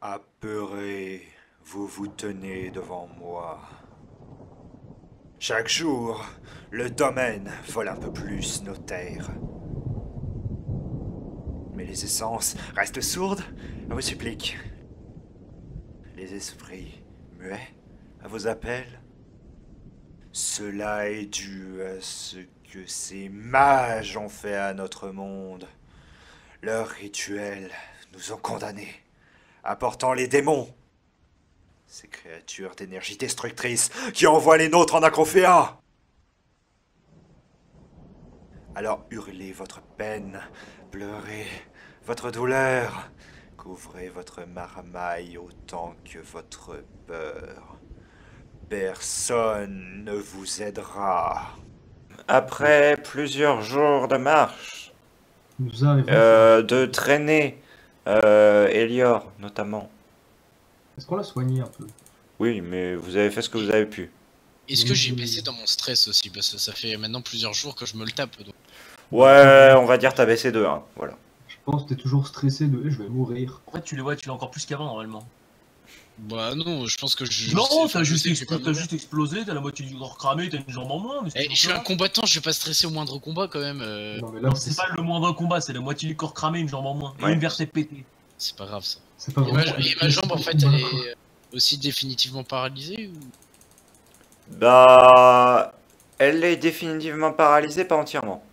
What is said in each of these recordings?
Apeuré, vous vous tenez devant moi. Chaque jour, le domaine vole un peu plus nos terres. Mais les essences restent sourdes à vos suppliques. Les esprits muets à vos appels. Cela est dû à ce que ces mages ont fait à notre monde. Leurs rituels nous ont condamnés, apportant les démons. Ces créatures d'énergie destructrice qui envoient les nôtres en acrophéa. Alors hurlez votre peine, pleurez votre douleur, couvrez votre marmaille autant que votre peur. Personne ne vous aidera. Après plusieurs jours de marche, Nous arrivons de traîner, Elior notamment. Est-ce qu'on l'a soigné un peu? Oui, mais vous avez fait ce que vous avez pu. Est-ce que j'ai baissé dans mon stress aussi? Parce que ça fait maintenant plusieurs jours que je me le tape. Donc. Ouais, on va dire t'as baissé de 1, voilà. Je pense que t'es toujours stressé de je vais mourir. En fait, tu l'as encore plus qu'avant normalement. Bah non, je pense que je. Non, sais- t'as je juste, sais que je vais pas mourir. explosé, t'as la moitié du corps cramé, t'as une jambe en moins. Mais c'est Eh, tout je suis ça. un combattant, je vais pas stresser au moindre combat quand même. Non mais là Non, c'est pas le moindre combat, c'est la moitié du corps cramé, une jambe en moins. Et Ouais. une vertèbre pétée. C'est pas grave ça. c'est pas Et vraiment. ma jambe en fait elle est aussi définitivement paralysée ou... Bah... Elle est définitivement paralysée, pas entièrement.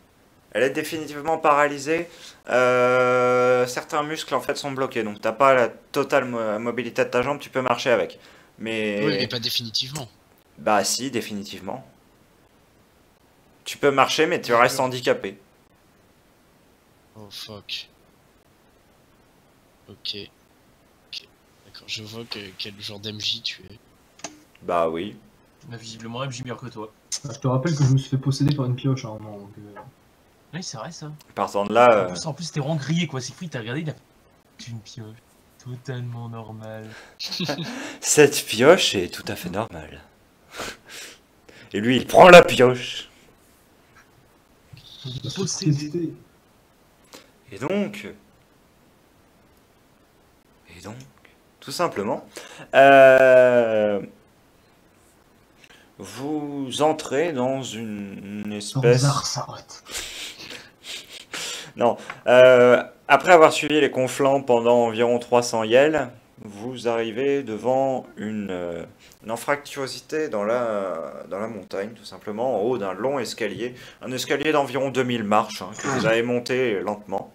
Elle est définitivement paralysée. Certains muscles en fait sont bloqués, donc t'as pas la totale mobilité de ta jambe, tu peux marcher avec. Mais... Oui, mais pas définitivement. Bah si, définitivement. Tu peux marcher, mais tu restes handicapé. Oh fuck. Ok. Ok. D'accord, je vois quel genre d'MJ tu es. Bah oui. Mais visiblement, j'ai meilleur que toi. Je te rappelle que je me suis fait posséder par une pioche à un moment. Donc, Oui, c'est vrai ça. Partant de là... En plus, c'était vraiment grillé quoi. Siegfried, t'as regardé, il a fait une pioche. Totalement normal. Cette pioche est tout à fait normale. Et lui, il prend la pioche. Possédé. Et donc... Tout simplement... Vous entrez dans une espèce... Non. Après avoir suivi les conflans pendant environ 300 yels, vous arrivez devant une anfractuosité dans la montagne, tout simplement, en haut d'un long escalier. Un escalier d'environ 2000 marches, hein, que vous avez monté lentement.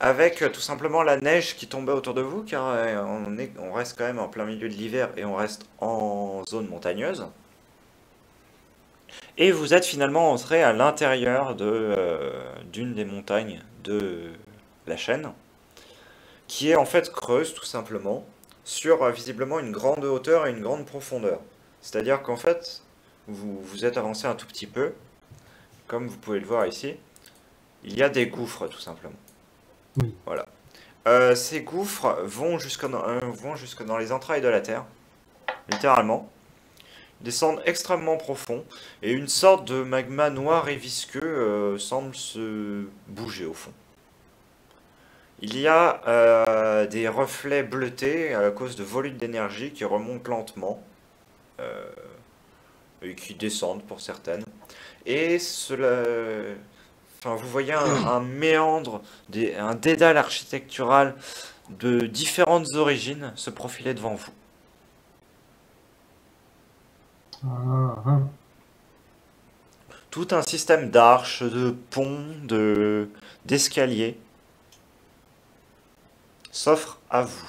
Avec tout simplement la neige qui tombait autour de vous, car on reste quand même en plein milieu de l'hiver et on reste en zone montagneuse. Et vous êtes finalement entré à l'intérieur d'une des montagnes de la chaîne, qui est en fait creuse tout simplement, sur visiblement une grande hauteur et une grande profondeur. C'est-à-dire qu'en fait, vous êtes avancé un tout petit peu, comme vous pouvez le voir ici, il y a des gouffres tout simplement. Oui. Voilà. Ces gouffres vont jusque dans les entrailles de la terre, littéralement. Ils descendent extrêmement profond et une sorte de magma noir et visqueux semble se bouger au fond. Il y a des reflets bleutés à cause de volutes d'énergie qui remontent lentement et qui descendent pour certaines. Et cela... Enfin, vous voyez un méandre, un dédale architectural de différentes origines se profiler devant vous. Tout un système d'arches, de ponts, d'escaliers s'offre à vous.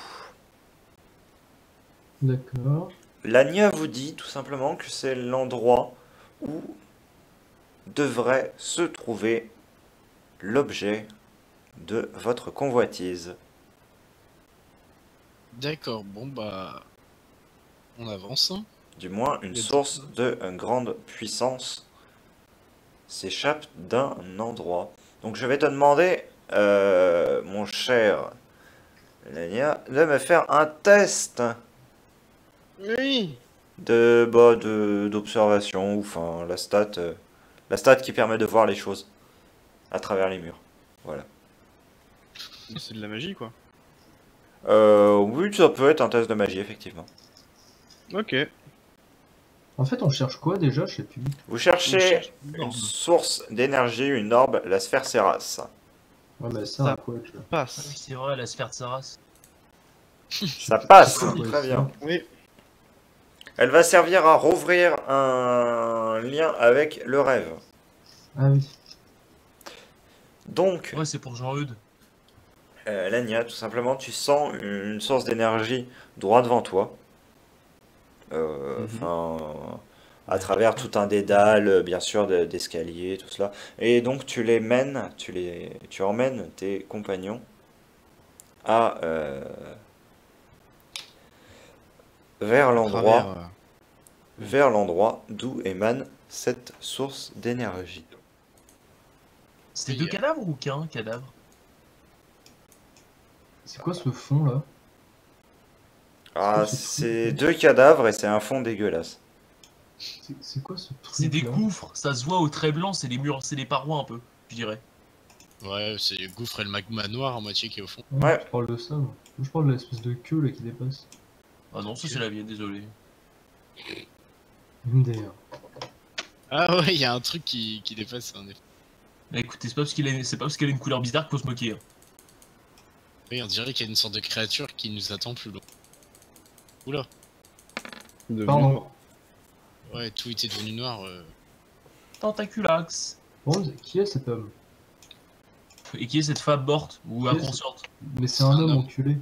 D'accord. L'Agna vous dit tout simplement que c'est l'endroit où devrait se trouver l'objet de votre convoitise. D'accord, bon bah... On avance, hein. Du moins, une source de grande puissance s'échappe d'un endroit. Donc je vais te demander, mon cher Lania, de me faire un test Oui. d'observation, ou enfin la stat qui permet de voir les choses à travers les murs. Voilà. C'est de la magie, quoi. Oui, ça peut être un test de magie, effectivement. Ok. En fait, on cherche quoi déjà? Je sais plus. Vous cherchez cherche une une orbe. source d'énergie, une orbe, la sphère Ceras. Ouais, mais ça, Ça- à quoi tu vois? Ah oui, Passe. c'est vrai, la sphère de Saras. Ça passe, C'est quoi, très ça bien. Oui. Elle va servir à rouvrir un lien avec le rêve. Ah oui. Donc, Ouais, c'est pour Jean-Eudes. Lania, tout simplement, tu sens une source d'énergie droit devant toi. Enfin, à travers tout un dédale, bien sûr, d'escaliers, tout cela. Et donc, tu les mènes, tu emmènes tes compagnons à, vers À l'endroit, travers, vers l'endroit d'où émane cette source d'énergie. C'était Oui, 2 cadavres ou qu'un cadavre? C'est quoi ce fond là? Ah, ce truc, c'est là 2 cadavres et c'est un fond dégueulasse. C'est quoi ce truc C'est des là? gouffres, ça se voit au trait blanc, c'est les murs, c'est les parois un peu, je dirais. Ouais, c'est le gouffre et le magma noir à moitié qui est au fond. Ouais. Je parle de ça, moi. Moi, je parle de l'espèce de queue là qui dépasse. Ah non, ça c'est la mienne, désolé. MDR. Ah ouais, il y a un truc qui dépasse en effet. Bah écoutez, c'est pas parce qu'elle a une couleur bizarre qu'il faut se moquer. Hein. Oui, on dirait qu'il y a une sorte de créature qui nous attend plus loin. Oula, devenu Pardon. noir. ouais, tout était devenu noir. Tentaculax. Bon, qui est cet homme? Et qui est cette femme morte ou Yes. inconsciente? Mais c'est un homme homme. enculé.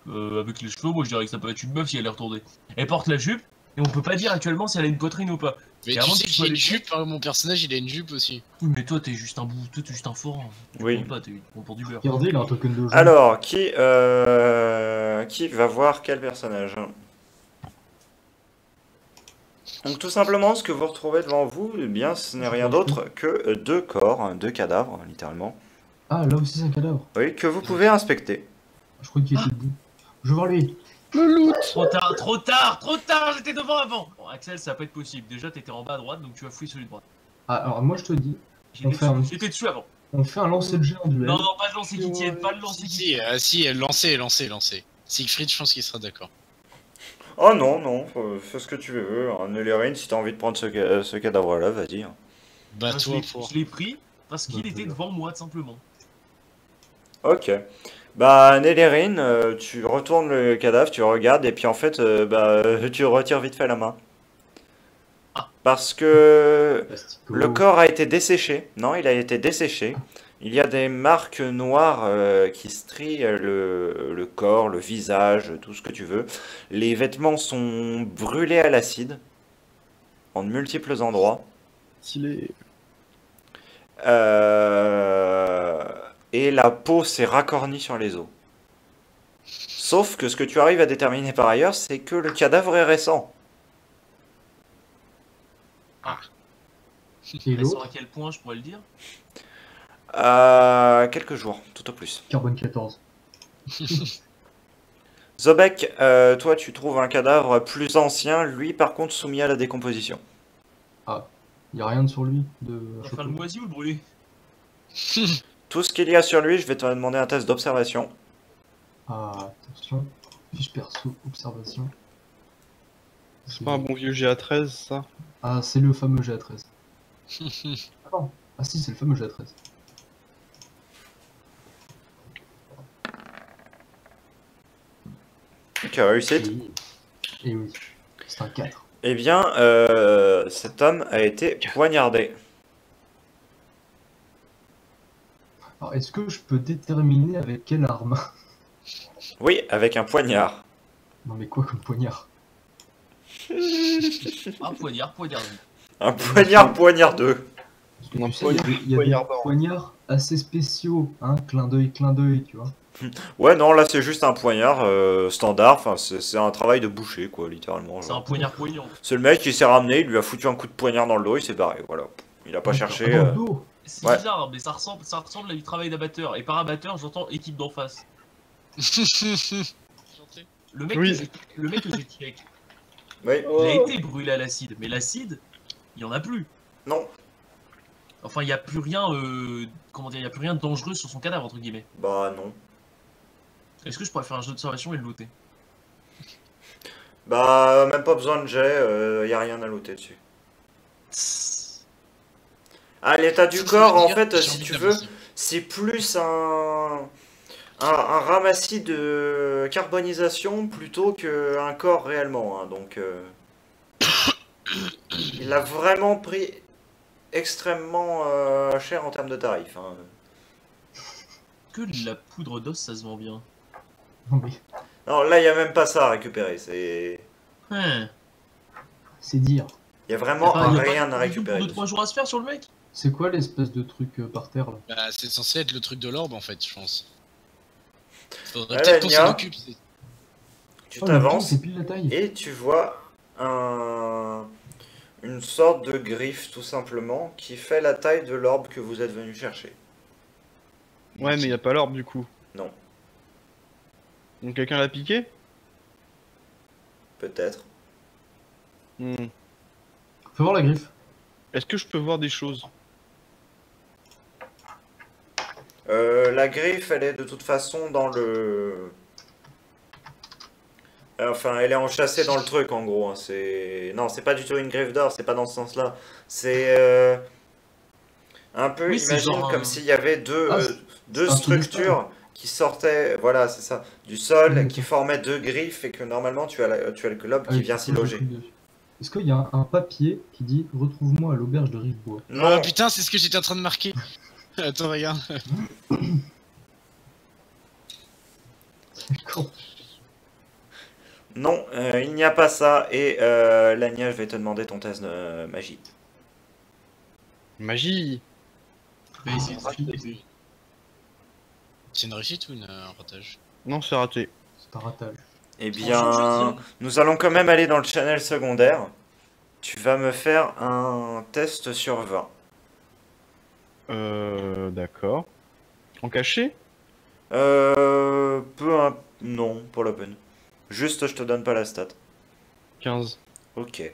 Avec les cheveux, moi je dirais que ça peut être une meuf si elle est retournée. Elle porte la jupe, et on peut pas dire actuellement si elle a une poitrine ou pas. Mais Et tu avant sais que que tu sois j'ai une les- jupe, hein, mon personnage il a une jupe aussi. Oui, mais toi t'es juste un bout, toi t'es juste un forain. Tu Oui. comptes pas, t'es pour du beurre. Regardez, il a un token de jeu. Alors, qui va voir quel personnage? Donc tout simplement, ce que vous retrouvez devant vous, eh bien, ce n'est rien d'autre que 2 corps, 2 cadavres, littéralement. Ah, là aussi c'est un cadavre. Oui, que vous pouvez inspecter. Je crois qu'il était debout. Je veux voir lui. Trop tard, j'étais devant avant. Bon, Axel, ça va pas être possible. Déjà t'étais en bas à droite, donc tu vas fouiller celui de droite. Ah, alors moi je te dis, J'étais On fait un- dessus, j'étais dessus avant. on fait un lancer de jet en duel. Non, non, pas de lancer qui tienne, pas de lancer qui Si, tienne. si, lancez. Siegfried, je pense qu'il sera d'accord. Oh non, non, fais ce que tu veux. Hein. Nélérine, si t'as envie de prendre ce cadavre-là, vas-y. Hein. Bah Je toi l'ai- pour. je l'ai pris parce qu'il Ouais, était c'est devant moi, tout simplement. Ok. Bah, Nélérine, tu retournes le cadavre, tu regardes, et puis en fait, tu retires vite fait la main. Parce que Plastico. le corps a été desséché. Non, il a été desséché. Il y a des marques noires qui strient le corps, le visage, tout ce que tu veux. Les vêtements sont brûlés à l'acide en de multiples endroits. Stylé. Et la peau s'est racornie sur les os. Sauf que ce que tu arrives à déterminer par ailleurs, c'est que le cadavre est récent. Et Elle sort à l'autre, quel point je pourrais le dire? Quelques jours, tout au plus. carbone 14. Zobek, toi tu trouves un cadavre plus ancien, lui par contre soumis à la décomposition. Il y a rien sur lui de On va faire le moisi ou le brûler? Tout ce qu'il y a sur lui, je vais te demander un test d'observation. Ah, attention. Fiche perso, observation. C'est pas un bon vieux GA13, ça? Ah, c'est le fameux GA13. Ah non. Ah si, c'est le fameux GA13. Ok, réussite. Et oui. C'est un 4. Eh bien, cet homme a été poignardé. Alors, est-ce que je peux déterminer avec quelle arme? Oui, avec un poignard. Non mais quoi comme poignard? Ah, poignard. Un poignard poignardeux. Parce que Un tu sais, il y a des poignardant. poignards assez spéciaux, hein, clin d'œil, tu vois. Ouais, non, là c'est juste un poignard standard. Enfin, c'est un travail de boucher, quoi, littéralement. C'est genre. un poignard poignant. C'est le mec qui s'est ramené, il lui a foutu un coup de poignard dans le dos, il s'est barré. Voilà. Il a pas cherché. Dans le dos. C'est Ouais. bizarre, mais ça ressemble à du travail d'abatteur. Et par abatteur, j'entends équipe d'en face. Le mec, Oui. le mec que j'ai check, Oui. il a été brûlé à l'acide. Mais l'acide, il y en a plus. Non. Enfin, il y a plus rien, comment dire, il y a plus rien de dangereux sur son cadavre entre guillemets. Bah non. Est-ce que je pourrais faire un jeu d'observation et le looter? Bah, même pas besoin de jet, y a rien à looter dessus. Ah, l'état du Ça, ça corps, veut en dire fait, que j'ai si envie tu veux, d'avancer. c'est plus un ramassis de carbonisation plutôt qu'un corps réellement, hein. Donc, il a vraiment pris extrêmement cher en termes de tarifs, hein. Que de la poudre d'os, ça se vend bien. Non, mais Non, là, il n'y a même pas ça à récupérer. Hein. c'est dire. Il y a vraiment Y a pas rien à du tout pour récupérer. 2-3 jours à se faire sur le mec? C'est quoi l'espèce de truc par terre là? Bah, c'est censé être le truc de l'orbe en fait, je pense. Faudrait Ouais, peut-être qu'on Nia. s'en occupe. Tu Oh, le truc, t'avances c'est pile la taille. et tu vois une sorte de griffe, tout simplement, qui fait la taille de l'orbe que vous êtes venu chercher. Ouais, mais y a pas l'orbe du coup. Non, Donc quelqu'un l'a piqué? peut-être. Hmm. Fais voir la griffe. Est-ce que je peux voir des choses? La griffe, elle est de toute façon dans le... Enfin, elle est enchâssée dans le truc, en gros, hein. Non, c'est pas du tout une griffe d'or, c'est pas dans ce sens-là. C'est un peu, Oui, c'est imagine, genre comme s'il y avait deux, Ah, deux un truc de structures qui sortaient, voilà, c'est ça, du sol, Oui, qui d'accord. formaient deux griffes, et que normalement, tu as le globe Ah qui oui, vient faut s'y que je loger. clique dessus. Est-ce qu'il y a un papier qui dit retrouve-moi à l'auberge de Rivebois? Non, Oh putain, c'est ce que j'étais en train de marquer. Attends, regarde. Con. non, il n'y a pas ça, et Lania, je vais te demander ton test de magie. Magie! Je vais essayer de rater. C'est une réussite ou un ratage? Non, c'est raté. C'est un ratage. Eh Franchement, bien, nous allons quand même aller dans le channel secondaire. Tu vas me faire un test sur 20. D'accord. En caché? Non, pour la peine. Juste, je te donne pas la stat. 15. Ok.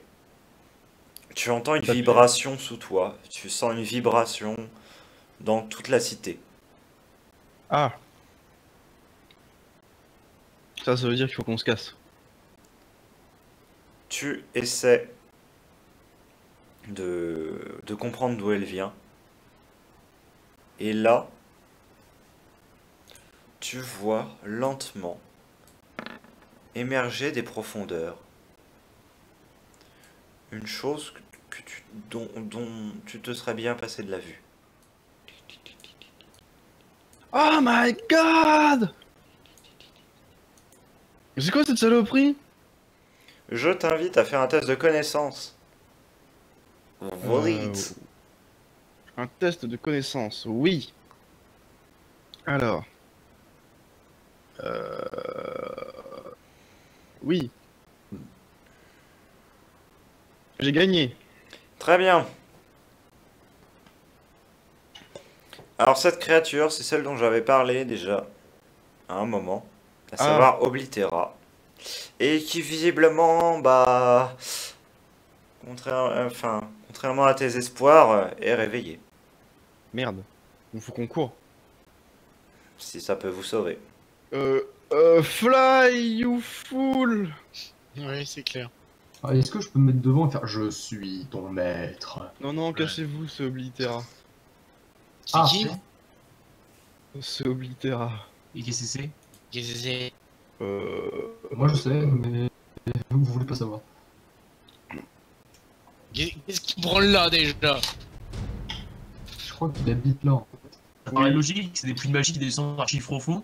Tu entends une Pas pire. vibration sous toi. Tu sens une vibration dans toute la cité. Ah! Ça veut dire qu'il faut qu'on se casse. Tu essaies de comprendre d'où elle vient. Et là, tu vois lentement émerger des profondeurs une chose dont tu te serais bien passé de la vue. Oh my god! C'est quoi cette saloperie? Je t'invite à faire un test de connaissance. Volite. Un test de connaissance, oui. Alors. Oui. J'ai gagné. Très bien. Alors cette créature, c'est celle dont j'avais parlé déjà à un moment, à savoir Oblitera, et qui visiblement, bah, contrairement à tes espoirs, est réveillée. Merde. Il faut qu'on court. Si ça peut vous sauver. Fly, you fool! Oui, c'est clair. Ah, est-ce que je peux me mettre devant et faire je suis ton maître? Non, non, cassez-vous, c'est Oblitera. C'est Ah, qui? C'est Oblitera. Et qu'est-ce que c'est? Qu'est-ce que c'est? moi je sais, mais vous voulez pas savoir. Qu'est-ce qui branle là déjà? Je crois qu'il habite là. Ça paraît logique, c'est des pluies de magie qui descendent par chiffre au fond.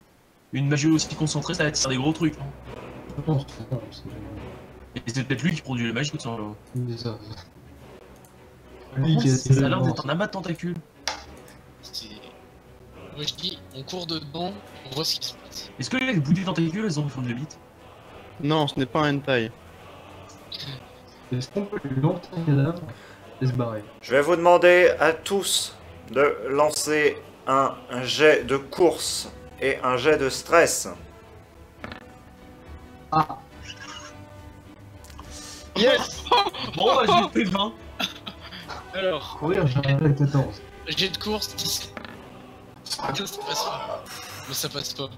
Une magie aussi concentrée, ça attire des gros trucs. Non, Et c'est peut-être lui qui produit la magie, tout simplement. c'est ça. Par Lui contre, qui a ça a l'air tiré d'être un amas de tentacules. Moi je dis, on court dedans, on voit ce qui se passe. Est-ce que les bouts des tentacules, elles ont une forme de bite? Non, ce n'est pas un hentai. Est-ce qu'on peut lui lancer un cadavre et se barrer? Je vais vous demander à tous de lancer un jet de course et un jet de stress. Ah, Yes! Bon, bah, j'ai fait 20. Alors, courir, j'ai un 14. jet de course, 10. Ça passe pas. Mais ça passe pas.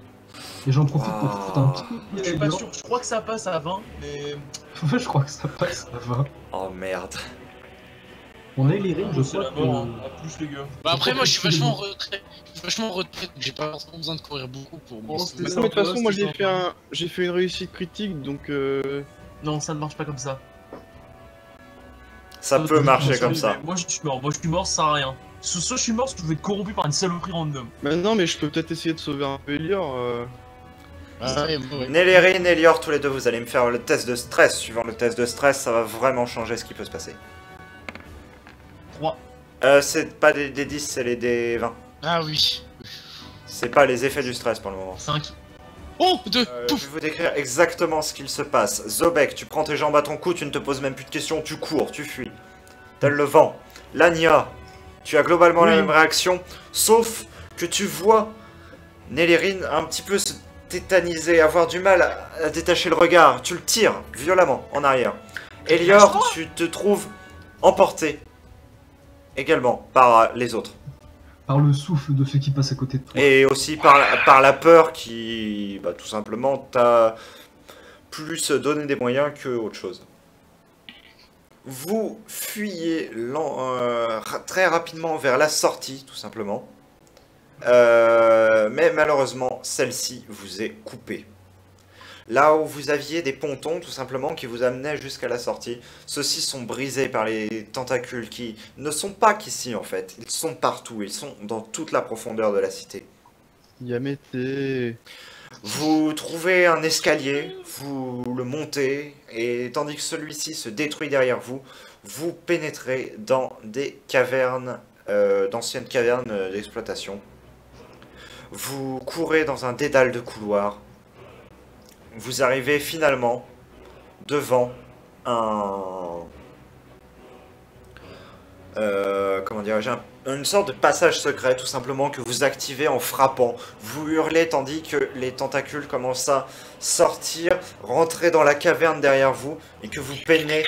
Et j'en profite pour foutre un petit coup de Je pied suis pas dehors. sûr, je crois que ça passe à 20, mais... En fait, je crois que ça passe à 20. Oh merde. On est les règles, je c'est crois la que... mort, hein. À plus les gars. Bah après, moi, je suis crois que vachement en c'est retrait. Je suis vachement en retrait, donc j'ai pas forcément besoin de courir beaucoup pour Oh, me c'était Mais ça. non, mais de toute façon, moi c'était j'ai fait une réussite critique, donc Non, ça ne marche pas comme ça. Ça peut marcher comme ça. Moi je suis mort, ça sert à rien. Soit je suis mort, soit je vais être corrompu par une saloperie random. Mais non, mais je peux peut-être essayer de sauver un peu Elior. Ouais, ouais. Nelérine et Lior, tous les deux, vous allez me faire le test de stress. Suivant le test de stress, ça va vraiment changer ce qui peut se passer. 3. C'est pas des 10, c'est les des 20. Ah oui. C'est pas les effets du stress pour le moment. 5. Oh, 2. Je vais vous décrire exactement ce qu'il se passe. Zobek, tu prends tes jambes à ton cou, tu ne te poses même plus de questions, tu cours, tu fuis. Tel le vent. Lania, tu as globalement la même réaction, sauf que tu vois Nelérine un petit peu se tétaniser, avoir du mal à détacher le regard. Tu le tires violemment en arrière. Elior, tu te trouves emporté également par les autres. Par le souffle de ceux qui passent à côté de toi. Et aussi par la peur qui, bah, tout simplement, t'a plus donné des moyens que autre chose. Vous fuyez très rapidement vers la sortie, tout simplement. Mais malheureusement, celle-ci vous est coupée. Là où vous aviez des pontons, tout simplement, qui vous amenaient jusqu'à la sortie, ceux-ci sont brisés par les tentacules qui ne sont pas qu'ici, en fait. Ils sont partout, ils sont dans toute la profondeur de la cité. Yamete. Vous trouvez un escalier, vous le montez, et tandis que celui-ci se détruit derrière vous, vous pénétrez dans des cavernes, d'anciennes cavernes d'exploitation. Vous courez dans un dédale de couloirs. Vous arrivez finalement devant comment dirais-je, une sorte de passage secret, tout simplement, que vous activez en frappant. Vous hurlez tandis que les tentacules commencent à sortir, rentrer dans la caverne derrière vous, et que vous peinez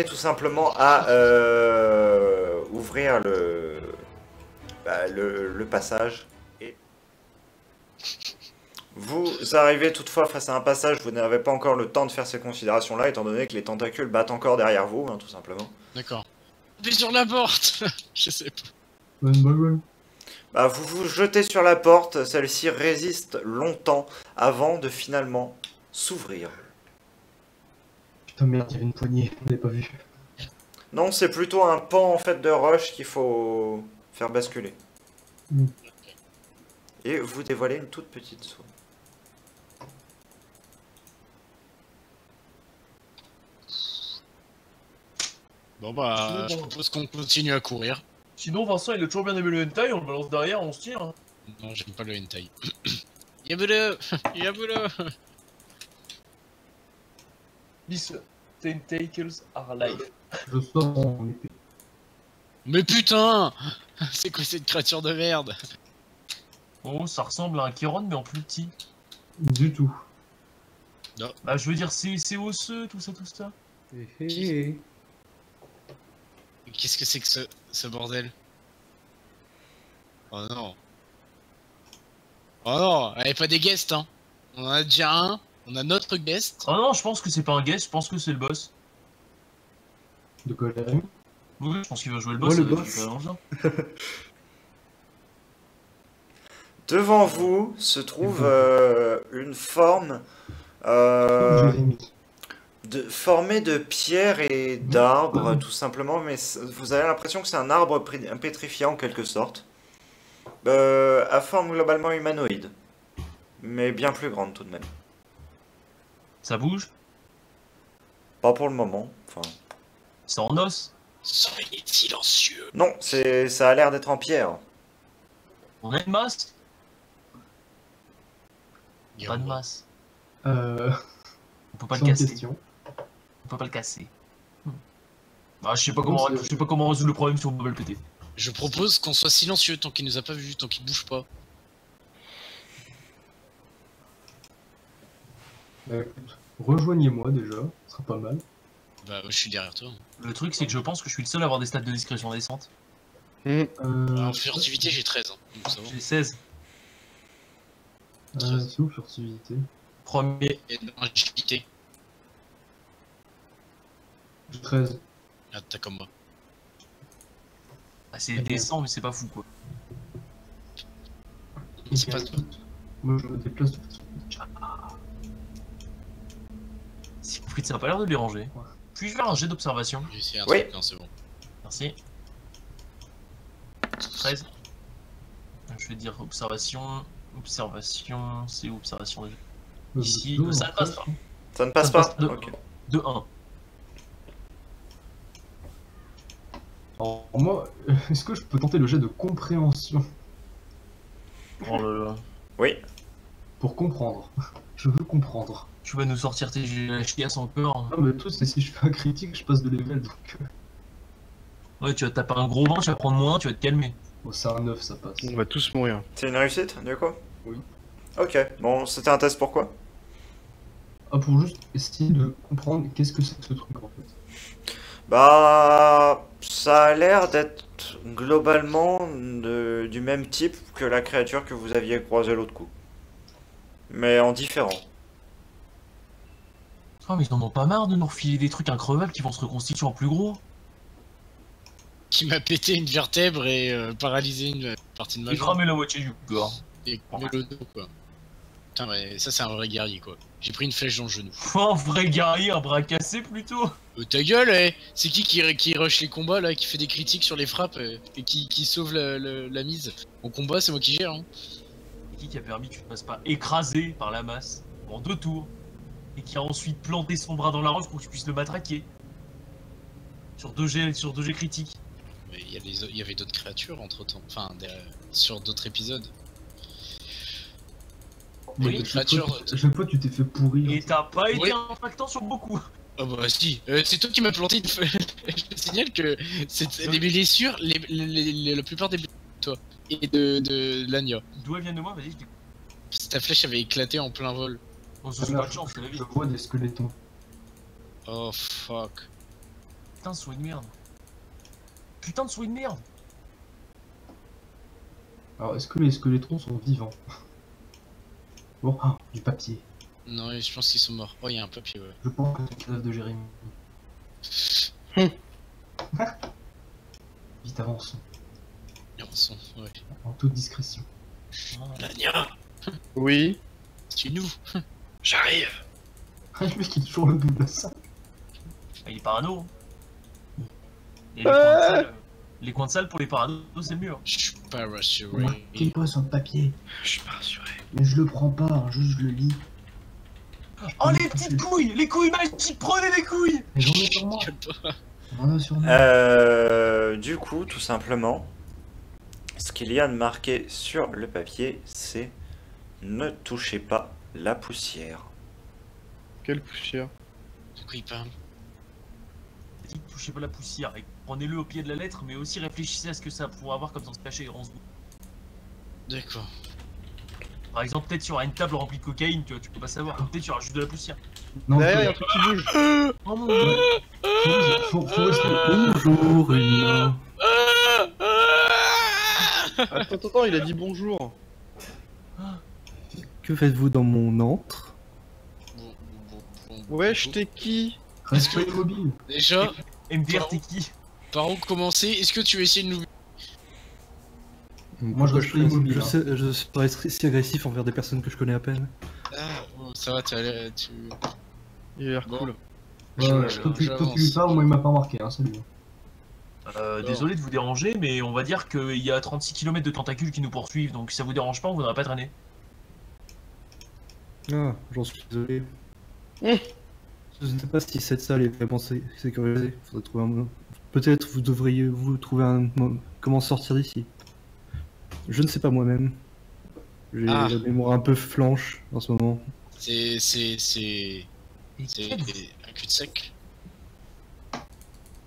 tout simplement à ouvrir le passage. Et vous arrivez toutefois face à un passage, vous n'avez pas encore le temps de faire ces considérations-là, étant donné que les tentacules battent encore derrière vous, hein, tout simplement. D'accord. T'es sur la porte. Je sais pas. Bonne balle. Bah, vous vous jetez sur la porte, celle-ci résiste longtemps avant de finalement s'ouvrir. Putain merde, il y avait une poignée, on n'avait pas vu. Non, c'est plutôt un pan en fait de roche qu'il faut faire basculer. Mm. Et vous dévoilez une toute petite zone. Bon bah, je propose qu'on continue à courir. Sinon, Vincent, il a toujours bien aimé le hentai, on le balance derrière, on se tire. Hein. Non, j'aime pas le hentai. Yabule. Yabule. These tentacles are life. Je sors en épée. Mais putain. C'est quoi cette créature de merde? Oh, ça ressemble à un Chiron, mais en plus petit. Du tout. Bah, je veux dire, c'est osseux, tout ça, tout ça. Qu'est-ce que c'est que ce bordel? Oh non. Oh non, elle est pas des guests, hein. On en a déjà un, on a notre guest. Oh non, je pense que c'est pas un guest, je pense que c'est le boss. De quoi j'ai rien. Oui, je pense qu'il va jouer le boss. Ouais, le ça va boss. être vraiment bien. Devant vous se trouve une forme Jérémy. formée de pierres et d'arbres, tout simplement, mais vous avez l'impression que c'est un arbre pétrifié en quelque sorte, à forme globalement humanoïde, mais bien plus grande tout de même. Ça bouge, Pas pour le moment, enfin... c'est en os. Soyez silencieux. Non, ça a l'air d'être en pierre. On a une masse. Pas de masse. On peut pas le Sans casser. question. On peut pas le casser. Bah, je sais pas comment résoudre le problème si on peut le péter. Je propose qu'on soit silencieux tant qu'il nous a pas vu, tant qu'il bouge pas. Bah, écoute, rejoignez-moi déjà, ce sera pas mal. Bah, je suis derrière toi. Le truc, c'est que je pense que je suis le seul à avoir des stats de discrétion décentes. En furtivité, j'ai 13. Hein, donc ça va. J'ai 16. C'est où furtivité? Premier. Et dans agilité. J'ai 13. Ah, t'as comme moi. Ah, c'est décent, mais c'est pas fou quoi. C'est pas Moi je me déplace de façon. Siegfried, ça n'a pas l'air de déranger. Ouais. Puis-je faire un jet d'observation? J'ai essayé un Oui. truc, non, c'est bon. Merci. 13. Je vais dire observation. Observation. C'est où observation déjà? Ici, ça ne passe pas. Ça ne passe Ça pas. passe de- Ok. De 1. Alors moi, est-ce que je peux tenter le jet de compréhension Oh là là. Oui. pour comprendre? Je veux comprendre. Tu vas nous sortir tes chiasses encore. Non mais tout c'est si je fais un critique, je passe de level donc... Ouais, tu vas te taper un gros vent, tu vas prendre moins, tu vas te calmer. Oh, c'est un 9 ça passe. On va tous mourir. C'est une réussite, du coup? Oui. Ok. Bon, c'était un test pourquoi? Ah pour juste essayer de comprendre qu'est-ce que c'est que ce truc en fait. Bah, ça a l'air d'être globalement du même type que la créature que vous aviez croisée l'autre coup. Mais en différent. Oh, mais ils en ont pas marre de nous refiler des trucs increvables qui vont se reconstituer en plus gros. Qui m'a pété une vertèbre et paralysé une partie de ma J'ai jambe. cramé la moitié du corps. Et coupé le dos, quoi. Putain, ouais, ça c'est un vrai guerrier, quoi. J'ai pris une flèche dans le genou. Un vrai guerrier, un bras cassé plutôt. Ta gueule, eh. C'est qui rush les combats, là, qui fait des critiques sur les frappes, et qui sauve la mise. Au combat, c'est moi qui gère, hein. Qui a permis que tu ne te fasses pas écraser par la masse en 2 tours et qui a ensuite planté son bras dans la roche pour que tu puisses le matraquer sur 2 G critiques. Mais il y avait d'autres créatures entre temps. Enfin, sur d'autres épisodes. Oui, d'autres créatures. À chaque fois tu t'es fait pourrir. Et t'as pas été Oui. impactant sur beaucoup. Ah bah si, c'est toi qui m'as planté une flèche. Je te signale que les blessures, la plupart des blessures de toi. Et de Lania. D'où elle vient de moi, vas-y, je t'écoute. Ta flèche avait éclaté en plein vol. Oh, ça, c'est pas de chance, c'est la vie. Je vois des squelettons. Oh fuck. Putain de souris de merde. Putain de souris de merde. Alors est-ce que les squelettons sont vivants? Bon, ah, du papier. Non, je pense qu'ils sont morts. Oh, il y a un papier, ouais. Je pense que c'est le cadavre de Jérémy. Vite avançons, Ils en sont, ouais. en toute discrétion. Lania, Oui. c'est nous. J'arrive. Ah, le mec il est toujours le double à ça. Ah, il est parano. Et les coins de salle, les coins de salle pour les parados, c'est mieux. Hein. Je suis pas rassuré. Marquez pas sur le papier. Je suis pas rassuré. Mais je le prends pas, hein, juste je le lis. Oh les petites couilles, les couilles magiques, prenez les couilles. Mais j'en ai sur moi. Gueule pas. J'en ai sur moi. Du coup, tout simplement, ce qu'il y a de marqué sur le papier, c'est ne touchez pas la poussière. Quelle poussière. De quoi il parle? Vas-y, touchez pas la poussière et prenez-le au pied de la lettre, mais aussi réfléchissez à ce que ça pourrait avoir comme sens caché en se bout. D'accord. Par exemple, peut-être sur une table remplie de cocaïne, tu vois, tu peux pas savoir. Peut-être sur juste de la poussière. Non, Derrière, il y a un truc qui bouge. Oh mon dieu. faut rester. Bonjour, humain. Attends, il a dit bonjour. Que faites-vous dans mon antre? Wesh, t'es qui? Reste pas immobile. Déjà, MDR, t'es qui? par où commencer? Est-ce que tu veux essayer de nous... Moi, je Pourquoi reste pas immobile, je, hein. sais- je serais si agressif envers des personnes que je connais à peine. Ah, oh, ça va, tu... Il a l'air Bon. cool. Ouais, toi, tu lui parles, moi il m'a pas remarqué, hein, salut. Désolé de vous déranger, mais on va dire qu'il y a 36 km de tentacules qui nous poursuivent, donc si ça vous dérange pas, on voudrait pas traîner. Ah, j'en suis désolé. Je ne sais pas si cette salle est vraiment sécurisée. Faudrait trouver un... Peut-être vous devriez vous trouver comment sortir d'ici. Je ne sais pas moi-même. J'ai Ah. la mémoire un peu flanche en ce moment. Et C'est qu'êtes-vous un cul-de-sac.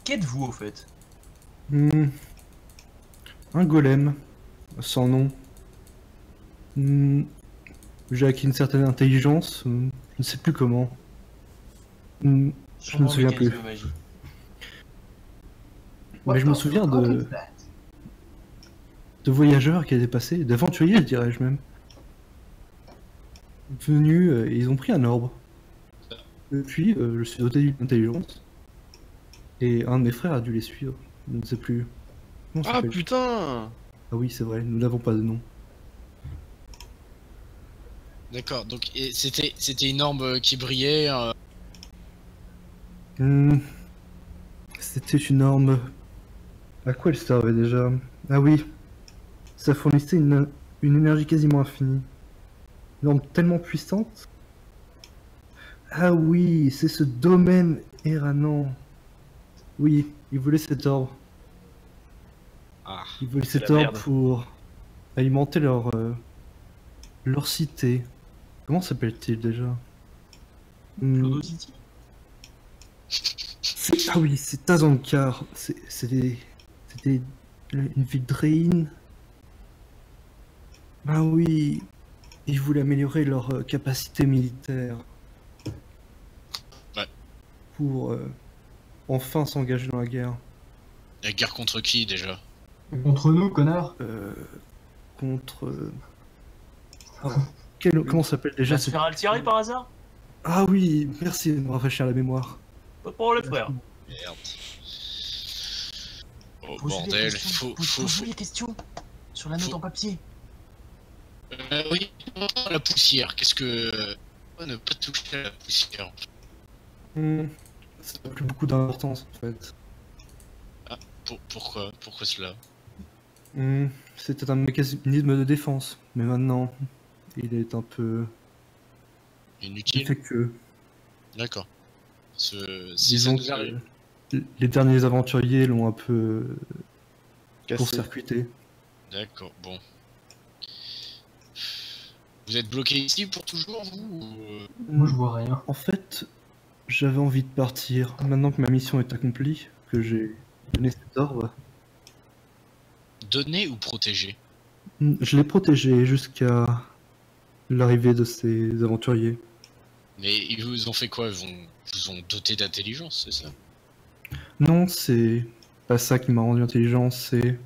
Qu'êtes-vous au fait? Un golem, sans nom. J'ai acquis une certaine intelligence, je ne sais plus comment. Je me Sûrement souviens mécanisme plus. magique. Mais je me souviens de voyageurs qui étaient passés, d'aventuriers dirais-je même. venus et ils ont pris un orbe. Depuis, je suis doté d'une intelligence. Et un de mes frères a dû les suivre. Je ne sais plus. Comment ça Ah s'appelle? putain! Ah oui, c'est vrai, nous n'avons pas de nom. D'accord, donc et c'était une orbe qui brillait. Hmm, C'était une orbe. À quoi elle servait déjà? Ah oui, ça fournissait une énergie quasiment infinie. Une orbe tellement puissante. Ah oui, c'est ce domaine erranant. Oui, ils voulaient cet orbe. Ah, Ils voulaient C'est cet la orbe merde. pour alimenter leur cité. Comment s'appelle-t-il déjà? Clodo City. Ah oui, c'est Tazankar. C'était une ville de Drain. Ah oui, ils voulaient améliorer leur capacité militaire. Ouais. Pour enfin s'engager dans la guerre. la guerre contre qui déjà? Contre nous, connard. Contre. Ah, comment ça s'appelle Tu déjà vas se faire altirer par hasard? Ah oui, merci de me rafraîchir la mémoire. Pas de problème, frère. Merde. Oh Pose-lui la bordel, question, faut. pose-lui les questions sur la note faut- en papier. Oui, la poussière, qu'est-ce que. Pourquoi ne pas toucher à la poussière? Ça n'a plus beaucoup d'importance en fait. Pourquoi cela? C'était un mécanisme de défense, mais maintenant, il est un peu Inutile? défectueux. D'accord. Si ça Disons nous arrive. que les derniers aventuriers l'ont un peu Cassé. court-circuité. D'accord, bon. Vous êtes bloqué ici pour toujours, vous Moi, je vois rien. En fait, j'avais envie de partir. Maintenant que ma mission est accomplie, que j'ai donné cet orbe, Donner ou protéger? je l'ai protégé jusqu'à l'arrivée de ces aventuriers. Mais ils vous ont fait quoi? Vous ont doté d'intelligence, c'est ça? Non, c'est pas ça qui m'a rendu intelligent, c'est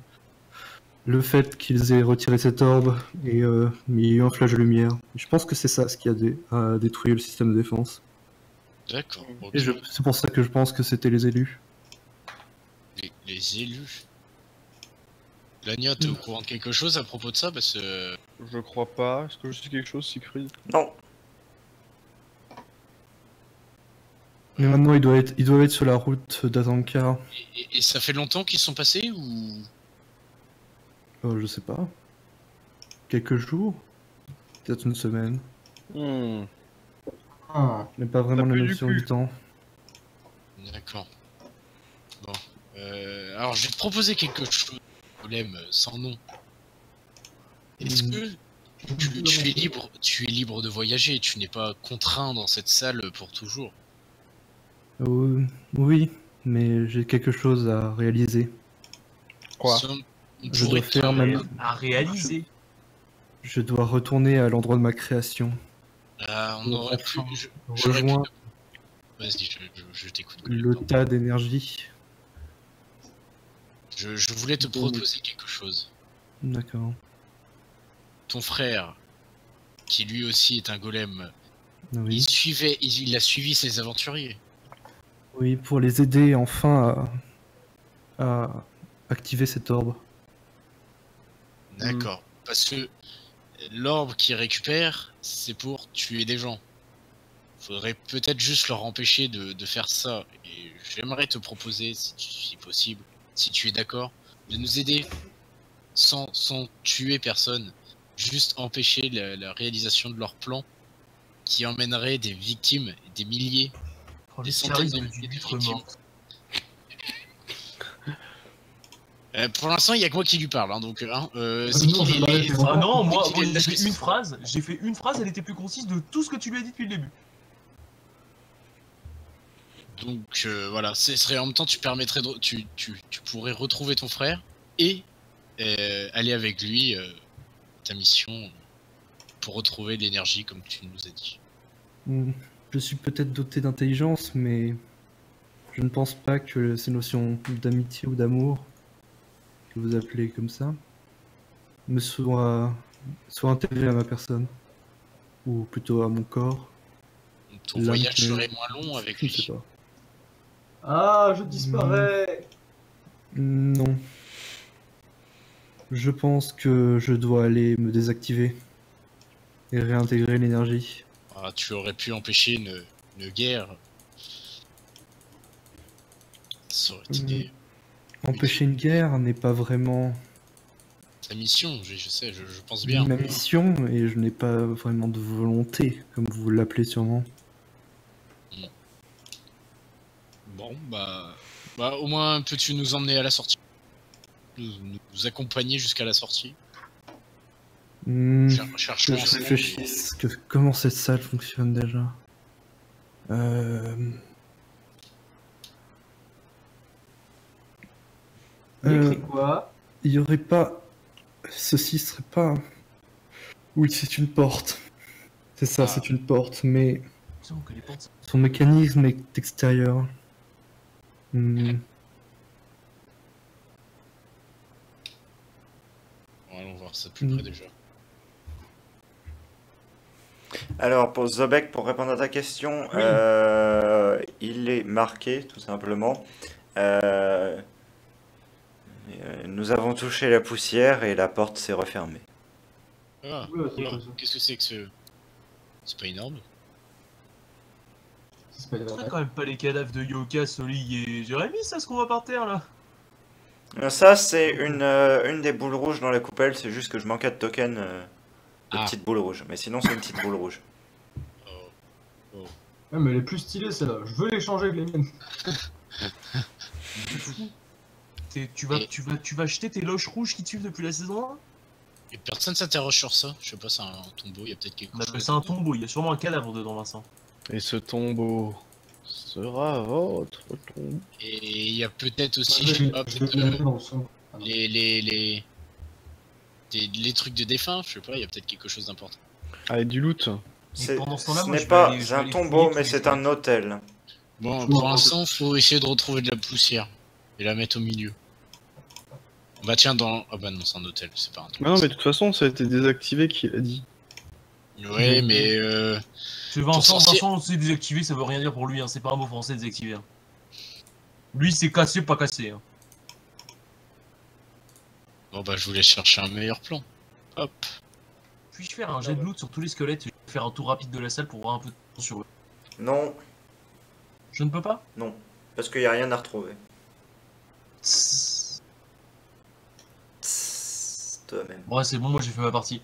le fait qu'ils aient retiré cet orbe et mis un flash de lumière. Je pense que c'est ça ce qui a détruit le système de défense. D'accord, ok. Et c'est pour ça que je pense que c'était les élus. Les élus. Lania, t'es au courant de quelque chose à propos de ça? Parce que. Je crois pas. Est-ce que je sais quelque chose, Siegfried? Non, Mais maintenant, ils doivent être sur la route d'Azankar. Et ça fait longtemps qu'ils sont passés ou. Je sais pas. Quelques jours? Peut-être une semaine. Ah. Mais pas vraiment Ça la pue du notion cul. du temps. D'accord. Bon. Alors je vais te proposer quelque chose, problème sans nom. Est-ce que tu es libre de voyager, tu n'es pas contraint dans cette salle pour toujours? Oui, mais j'ai quelque chose à réaliser. Quoi? On Je pourrait dois faire te- ma- À réaliser. Je dois retourner à l'endroit de ma création. on aurait pu. Enfin, J'aurais pu. rejoins Vas-y, je t'écoute. le tas d'énergie. Je voulais te proposer quelque chose. D'accord. Ton frère, qui lui aussi est un golem, Oui. il a suivi ses aventuriers. Oui, pour les aider enfin à activer cet orbe. D'accord. Parce que l'orbe qu'il récupère, c'est pour tuer des gens. Faudrait peut-être juste leur empêcher de faire ça. Et j'aimerais te proposer, si possible, si tu es d'accord, de nous aider sans tuer personne. Juste empêcher la réalisation de leur plan qui emmènerait des victimes, des milliers, Oh, des le centaines de charisme milliers du de litre victimes. mort. Pour l'instant, il y a que moi qui lui parle, hein, donc c'est non, qui je l'avais fait. Ah non, moi, c'est qui les- j'ai fait une phrase. J'ai fait une phrase, elle était plus concise de tout ce que tu lui as dit depuis le début. Donc voilà, ce serait en même temps tu permettrais tu pourrais retrouver ton frère et aller avec lui ta mission pour retrouver l'énergie comme tu nous as dit. Je suis peut-être doté d'intelligence, mais je ne pense pas que ces notions d'amitié ou d'amour, que vous appelez comme ça, me soient intégrées à ma personne. ou plutôt à mon corps. Ton L'âme voyage qui- serait moins long avec Je ne sais lui. pas. Ah, je disparais. Non. Je pense que je dois aller me désactiver et réintégrer l'énergie. Ah, tu aurais pu empêcher une guerre. Ça aurait été Empêcher une guerre n'est pas vraiment ta mission, je sais, je pense bien. ma mission et je n'ai pas vraiment de volonté, comme vous l'appelez sûrement. Bon, bah au moins peux-tu nous emmener à la sortie, nous accompagner jusqu'à la sortie. Cherchons Que je ensemble réfléchisse comment cette salle fonctionne déjà. Il y a écrit quoi? Il y aurait pas. Ceci serait pas. Oui, c'est une porte. C'est ça, Ah. c'est une porte, mais Il semble que les portes. son mécanisme est extérieur. Hmm, Bon, allons voir ça de plus près déjà. Alors, pour Zobek, pour répondre à ta question, Oui. il est marqué, tout simplement. Nous avons touché la poussière et la porte s'est refermée. Ah, Ouais, c'est oula, quoi ça? qu'est-ce que c'est que ce... C'est pas énorme. C'est pas Ce serait vrai. quand même pas les cadavres de Yoka, Soli et Jérémy, ça, ce qu'on voit par terre là. Ça, c'est une des boules rouges dans la coupelle, c'est juste que je manquais de token de Ah. petite boule rouge. Mais sinon, c'est une petite boule rouge. Oh. Ouais, mais elle est plus stylée celle-là. Je veux l'échanger avec les miennes. Tu vas acheter tes loches rouges qui te suivent depuis la saison 1? Et personne s'interroge sur ça. Je sais pas, c'est un tombeau, il y a peut-être quelque On chose. appelle ça un tombeau, il y a sûrement un cadavre dedans, Vincent. Et ce tombeau sera votre tombeau. Et il y a peut-être aussi, Ouais, je sais pas, je peut-être vais aller dans le son. Ah non. les trucs de défunts, je sais pas, il y a peut-être quelque chose d'important. Ah, et du loot. C'est- pendant ce temps-là, ce moi, n'est je vais pas aller- je vais un aller tombeau, fouiller mais tous les c'est un trucs. hôtel. Bon, Je pour vois. l'instant, faut essayer de retrouver de la poussière et la mettre au milieu. Bah tiens, ah bah non, c'est un hôtel, c'est pas un truc. Ah non, mais de toute façon, ça a été désactivé, qu'il a dit. Ouais, mais C'est Vincent, sorcier- Vincent, c'est désactivé, ça veut rien dire pour lui, hein. C'est pas un mot français désactivé. Hein. Lui, c'est cassé, pas cassé. Hein. bon bah je voulais chercher un meilleur plan. Hop. Puis-je faire un jet de loot sur tous les squelettes, je vais faire un tour rapide de la salle pour voir un peu de temps sur eux. Non, Je ne peux pas? non. Parce qu'il n'y a rien à retrouver. Tss. Tss, toi-même. Ouais, c'est bon, moi j'ai fait ma partie.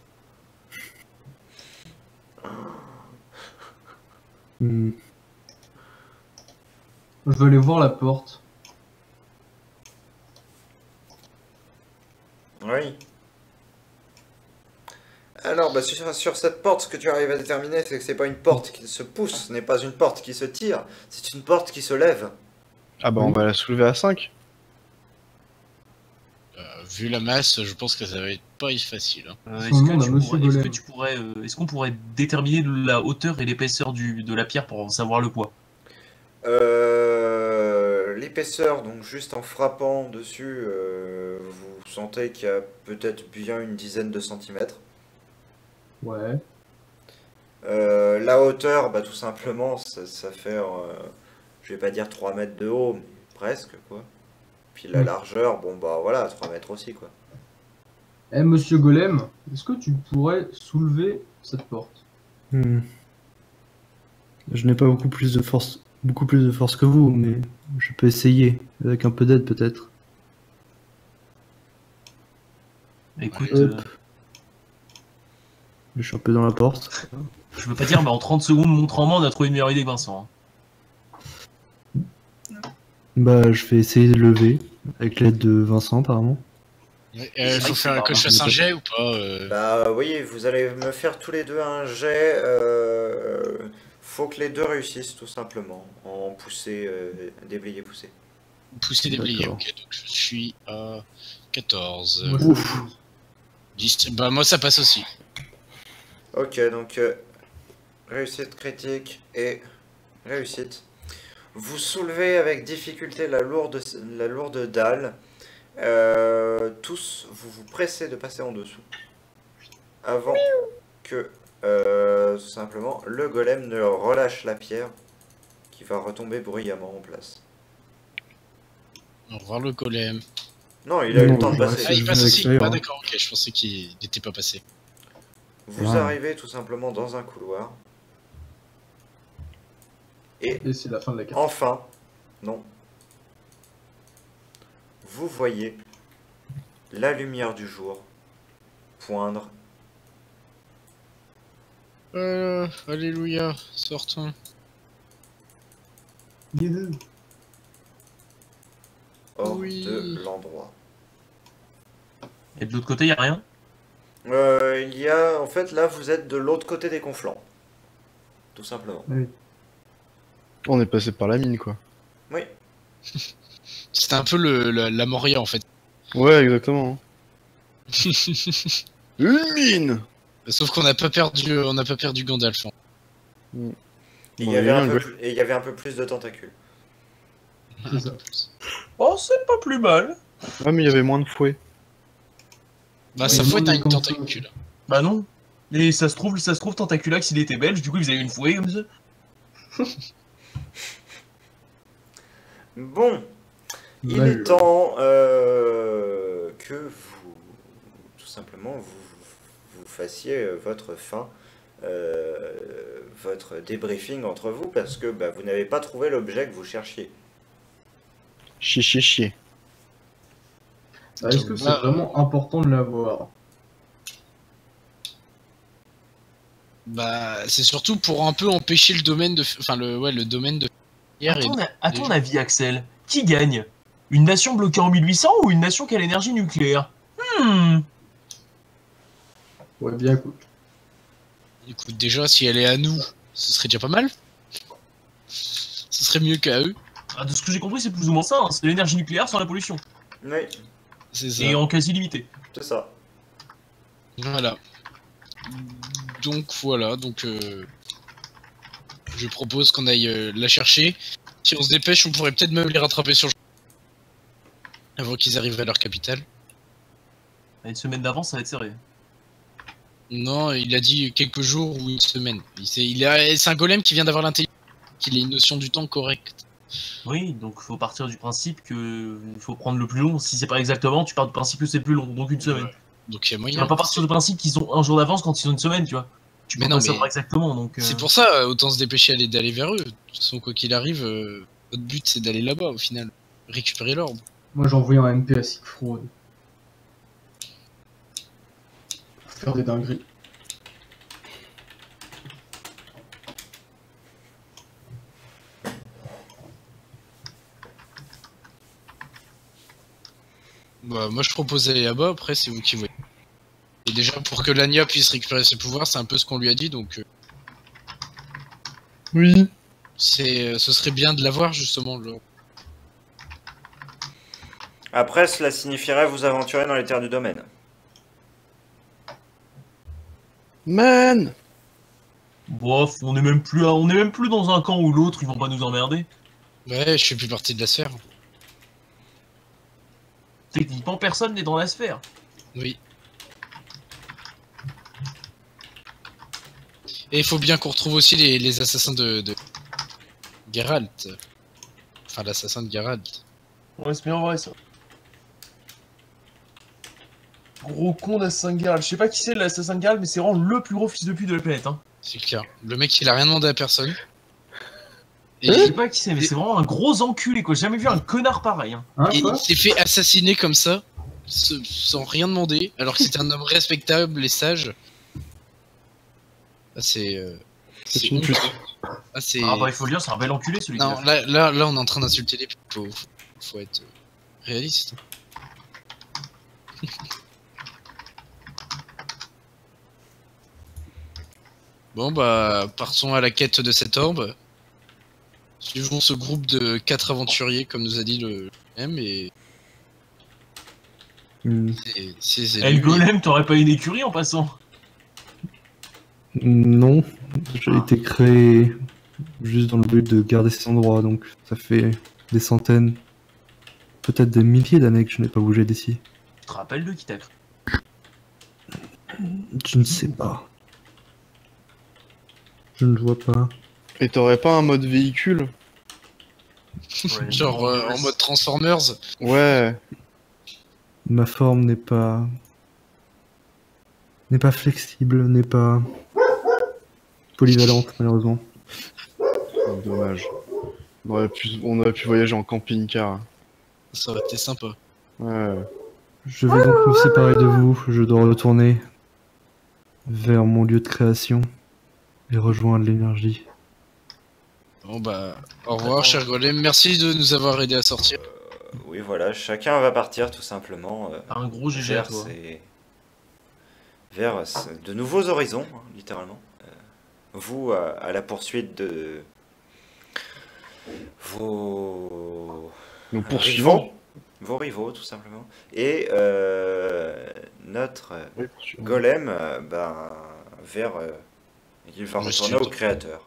hmm. Je veux aller voir la porte. Oui. Alors, bah, sur cette porte, ce que tu arrives à déterminer, c'est que c'est pas une porte qui se pousse, ce n'est pas une porte qui se tire, c'est une porte qui se lève. Ah bah, on va la soulever à 5. Vu la masse, je pense que ça va être pas facile. Hein. Son nom, là, Monsieur Golem. Est-ce qu'on pourrait déterminer la hauteur et l'épaisseur de la pierre pour en savoir le poids? L'épaisseur, donc juste en frappant dessus, vous sentez qu'il y a peut-être bien une dizaine de centimètres. Ouais. La hauteur, bah tout simplement, ça fait, je vais pas dire 3 mètres de haut, mais presque quoi. Puis la largeur, bon bah voilà, 3 mètres aussi quoi. Eh, Monsieur Golem, est-ce que tu pourrais soulever cette porte? Hmm. Je n'ai pas beaucoup plus de force que vous, mais je peux essayer, avec un peu d'aide peut-être. Écoute, Hop. Je suis un peu dans la porte. je veux pas dire, mais en 30 secondes, montre en main, on a trouvé une meilleure idée que Vincent. Hein. Bah, je vais essayer de lever, avec l'aide de Vincent apparemment. Faut que faire c'est que je fasse un jet ou pas Bah oui, vous allez me faire tous les deux un jet. Faut que les deux réussissent tout simplement en poussée, déblayer poussée. Pousser déblayer, D'accord. ok, donc je suis à 14. Moi, je Ouf. propose. 10, bah moi ça passe aussi. Ok, donc réussite critique et réussite. Vous soulevez avec difficulté la lourde dalle. Tous, vous vous pressez de passer en dessous. Avant que tout simplement, le golem ne relâche la pierre qui va retomber bruyamment en place. Au revoir le golem. Non, il a eu Non, le temps de ouais, passer. Ah, il passe juste aussi. avec Ah, l'air, d'accord, ok, je pensais qu'il n'était pas passé. Vous Ah. arrivez tout simplement dans un couloir. Et Et c'est la fin de la carte. enfin, non, vous voyez la lumière du jour poindre. Alléluia, sortons. Guide. Hors Oui. de l'endroit. Et de l'autre côté, y a rien. Il y a, en fait, là, vous êtes de l'autre côté des conflans. Tout simplement. On est passé par la mine, quoi. Oui. C'était un peu la Moria en fait. Ouais, exactement. Une mine. Sauf qu'on n'a pas perdu Gandalf. Hein. Et il Bon, y avait il y a un un peu golem. et il y avait un peu plus de tentacules. C'est ça. Oh, c'est pas plus mal. Ah, mais il y avait moins de fouets. Bah Oui, sa non, fouette a mais une comment tentacule. Bah non. Et ça se trouve Tentaculax, il était belge, du coup, ils avaient une fouée comme ça. Bon, il Là, est temps que vous, tout simplement, vous fassiez votre fin, votre débriefing entre vous, parce que bah, vous n'avez pas trouvé l'objet que vous cherchiez. Chier. Est-ce que c'est vraiment important de l'avoir? Bah c'est surtout pour un peu empêcher le domaine de, enfin le domaine de. À ton avis, Axel, qui gagne? Une nation bloquée en 1800 ou une nation qui a l'énergie nucléaire? Ouais, bien, écoute. Écoute, déjà si elle est à nous, ce serait déjà pas mal. Ce serait mieux qu'à eux. Ah, de ce que j'ai compris, c'est plus ou moins ça, hein. C'est l'énergie nucléaire sans la pollution. Oui, C'est ça. Et en quasi limité. c'est ça. Voilà. Donc voilà, donc je propose qu'on aille la chercher. Si on se dépêche, on pourrait peut-être même les rattraper sur le avant qu'ils arrivent à leur capitale. À une semaine d'avance, ça va être serré. Non, il a dit quelques jours ou une semaine. C'est un golem qui vient d'avoir l'intelligence, qu'il ait une notion du temps correcte. Oui, donc faut partir du principe que faut prendre le plus long. Si c'est pas exactement, tu pars du principe que c'est plus long, donc une semaine. Ouais. Donc il y a Tu moyen. vas pas partir du principe qu'ils ont un jour d'avance quand ils ont une semaine, tu vois. Tu peux Mais pas non, savoir mais exactement, donc... c'est pour ça, autant se dépêcher d'aller vers eux. De toute façon, quoi qu'il arrive, notre but c'est d'aller là-bas au final. Récupérer l'ordre. Moi, j'ai envoyé un MP à Sigfrod. Pour faire des dingueries. Bah, moi je propose d'aller là-bas, après c'est vous qui voyez. Et déjà pour que Lania puisse récupérer ses pouvoirs, c'est un peu ce qu'on lui a dit, donc Oui. ce serait bien de l'avoir justement. Après, cela signifierait vous aventurer dans les terres du domaine. Man. Bof, on est même plus dans un camp ou l'autre, ils vont pas nous emmerder. Ouais, je fais plus partie de la sphère. Techniquement, personne n'est dans la sphère. Oui. Et il faut bien qu'on retrouve aussi les assassins de Geralt. Enfin, l'assassin de Geralt. Ouais, c'est bien vrai ça. Gros con d'assassin de Geralt. Je sais pas qui c'est l'assassin de Geralt, mais c'est vraiment le plus gros fils de pute de la planète. Hein. C'est clair. Le mec, il a rien demandé à personne. Et Je sais pas qui c'est, mais c'est vraiment un gros enculé quoi. J'ai jamais vu un connard pareil. Hein. Hein, il quoi? s'est fait assassiner comme ça, sans rien demander, alors que c'était un homme respectable et sage. Ah, c'est une honte. pute. Ah, c'est... Ah bah il faut le dire, c'est un bel enculé celui-là. Non, là, on est en train d'insulter les peuples. Faut être réaliste. Bon bah, partons à la quête de cet orbe. Suivons ce groupe de 4 aventuriers, comme nous a dit le M, et ces Eh, le élus. golem, t'aurais pas une écurie en passant? Non, j'ai été créé juste dans le but de garder cet endroit, donc ça fait des centaines, peut-être des milliers d'années que je n'ai pas bougé d'ici. Tu te rappelles de qui t'a cru? Je ne sais pas. Je ne vois pas. Et t'aurais pas un mode véhicule? Genre en mode Transformers. Ouais. Ma forme n'est pas flexible, n'est pas polyvalente malheureusement. Dommage. On aurait pu voyager en camping-car. Ça aurait été sympa. Ouais. Je vais donc me séparer de vous. Je dois retourner vers mon lieu de création et rejoindre l'énergie. Bon bah, au revoir cher Golem, merci de nous avoir aidé à sortir. Oui, voilà, chacun va partir tout simplement Un gros GG à vers, toi. de nouveaux horizons, hein, littéralement. Vous, à la poursuite de vos Nous poursuivons. vos rivaux, tout simplement. Et notre Oui, poursuivons. golem, il va Le retourner au sud. créateur.